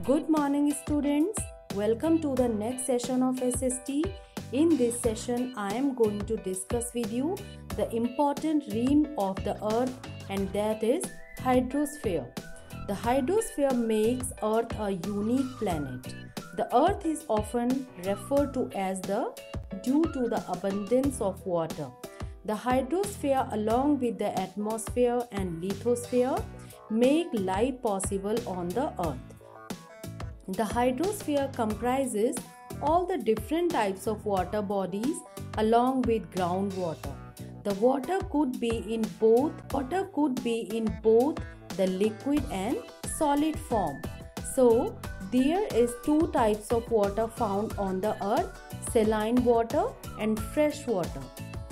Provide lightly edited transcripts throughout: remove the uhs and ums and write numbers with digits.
Good morning, students. Welcome to the next session of SST. In this session, I am going to discuss with you the important rim of the Earth, and that is hydrosphere. The hydrosphere makes Earth a unique planet. The Earth is often referred to as the due to the abundance of water. The hydrosphere, along with the atmosphere and lithosphere, make life possible on the Earth. The hydrosphere comprises all the different types of water bodies along with groundwater. The water could be in both the liquid and solid form. So there is two types of water found on the earth: saline water and fresh water.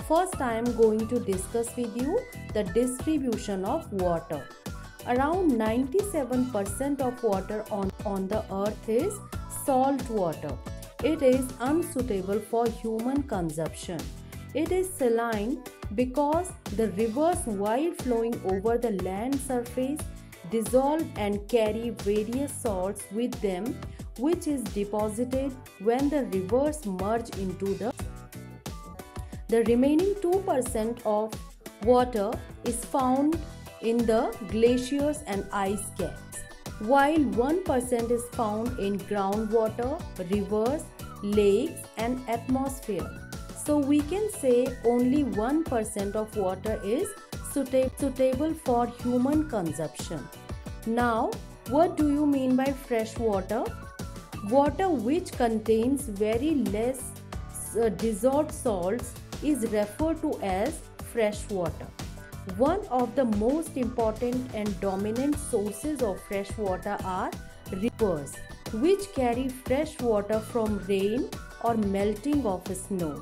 First, I am going to discuss with you the distribution of water. Around 97% of water on the earth is salt water. It is unsuitable for human consumption. It is saline because the rivers, while flowing over the land surface, dissolve and carry various salts with them, which is deposited when the rivers merge into the remaining 2% of water is found in the glaciers and ice caps, while 1% is found in groundwater, rivers, lakes and atmosphere. So we can say only 1% of water is suitable for human consumption. Now, what do you mean by fresh water? Water which contains very less dissolved salts is referred to as fresh water. One of the most important and dominant sources of fresh water are rivers, which carry fresh water from rain or melting of snow.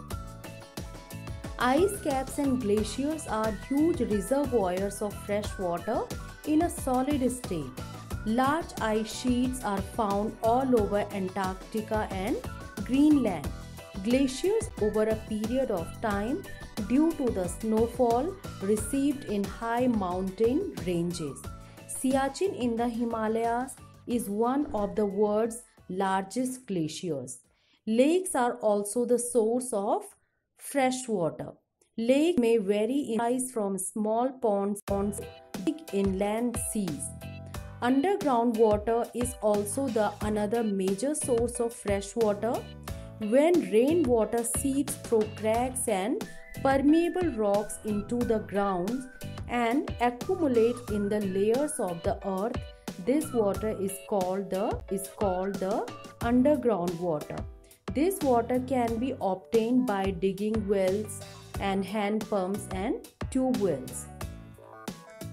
Ice caps and glaciers are huge reservoirs of fresh water in a solid state. Large ice sheets are found all over Antarctica and Greenland. Glaciers over a period of time due to the snowfall received in high mountain ranges. Siachen in the Himalayas is one of the world's largest glaciers. Lakes are also the source of fresh water. Lakes may vary in size from small ponds to big inland seas. Underground water is also another major source of fresh water. When rainwater seeps through cracks and permeable rocks into the ground and accumulates in the layers of the earth, this water is called the underground water. This water can be obtained by digging wells and hand pumps and tube wells.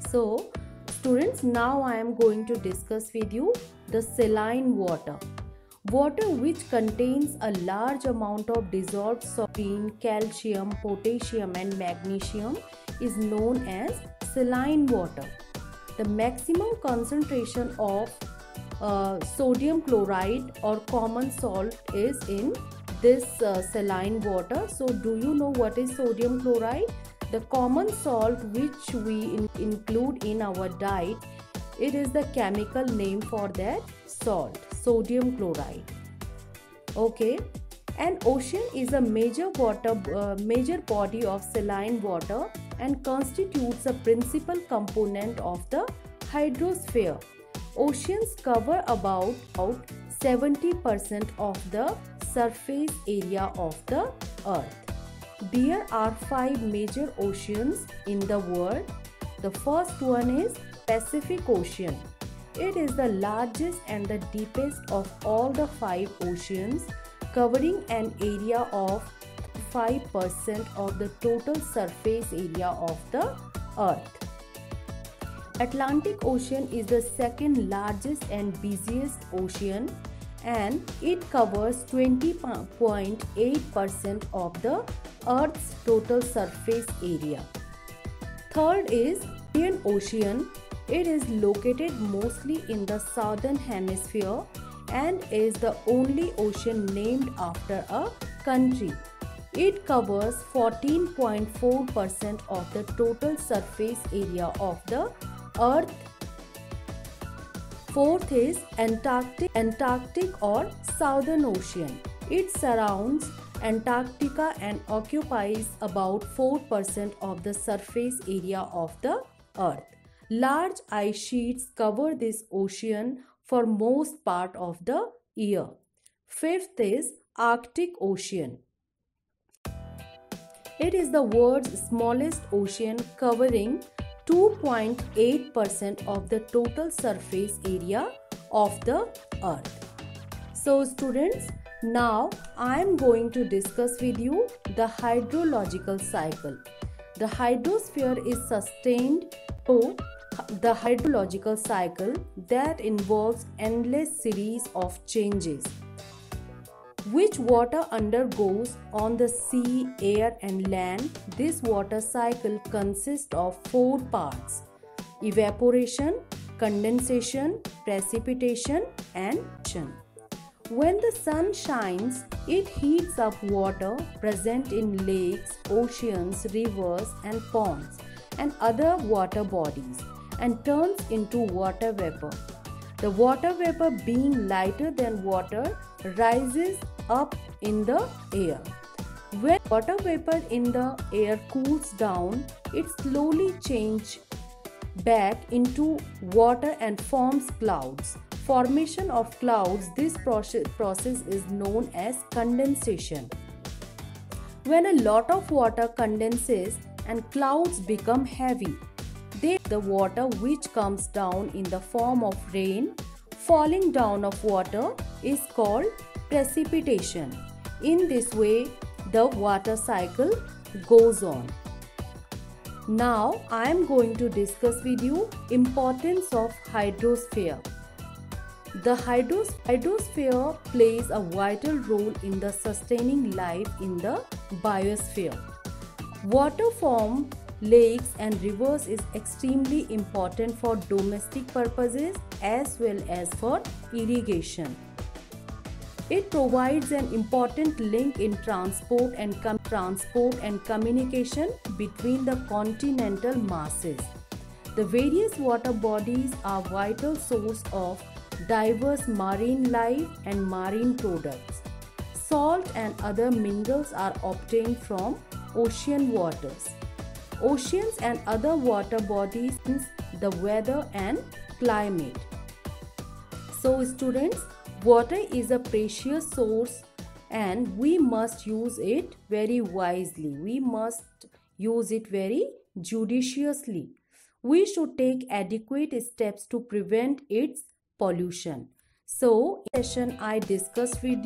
So, students, now I am going to discuss with you the saline water. Water which contains a large amount of dissolved sodium, calcium, potassium and magnesium is known as saline water. The maximum concentration of sodium chloride or common salt is in this saline water. So do you know what is sodium chloride? The common salt which we include in our diet, it is the chemical name for that salt, sodium chloride. Okay, an ocean is a major body of saline water and constitutes a principal component of the hydrosphere. Oceans cover about 70% of the surface area of the earth. There are 5 major oceans in the world. The first one is Pacific Ocean. It is the largest and the deepest of all the 5 oceans, covering an area of 5% of the total surface area of the earth. Atlantic Ocean is the second largest and busiest ocean, and it covers 20.8% of the earth's total surface area. Third is Indian Ocean. It is located mostly in the southern hemisphere and is the only ocean named after a country. It covers 14.4% of the total surface area of the earth. Fourth is Antarctic or Southern Ocean. It surrounds Antarctica and occupies about 4% of the surface area of the Earth. Large ice sheets cover this ocean for most part of the year. Fifth is Arctic Ocean. It is the world's smallest ocean, covering 2.8% of the total surface area of the Earth. So students, now I am going to discuss with you the hydrological cycle. The hydrosphere is sustained to the hydrological cycle that involves endless series of changes which water undergoes on the sea, air and land. This water cycle consists of 4 parts: evaporation, condensation, precipitation and action. When the sun shines, it heats up water present in lakes, oceans, rivers and ponds and other water bodies and turns into water vapor. The water vapor, being lighter than water, rises up in the air. When water vapor in the air cools down, it slowly changes back into water and forms clouds. Formation of clouds, this process is known as condensation. When a lot of water condenses and clouds become heavy, the water which comes down in the form of rain, falling down of water, is called precipitation. In this way, the water cycle goes on. Now, I am going to discuss with you importance of hydrosphere. The hydrosphere plays a vital role in the sustaining life in the biosphere. Water from lakes and rivers is extremely important for domestic purposes as well as for irrigation. It provides an important link in transport and communication between the continental masses. The various water bodies are vital source of diverse marine life and marine products. Salt and other minerals are obtained from ocean waters. Oceans and other water bodies influence the weather and climate. So students, water is a precious source and we must use it very wisely. We must use it very judiciously. We should take adequate steps to prevent its pollution. So in this session I discussed with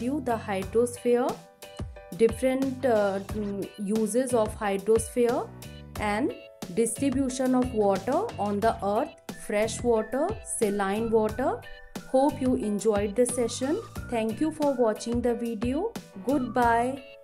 you the hydrosphere, different uses of hydrosphere and distribution of water on the earth, fresh water, saline water. Hope you enjoyed the session. Thank you for watching the video. Goodbye.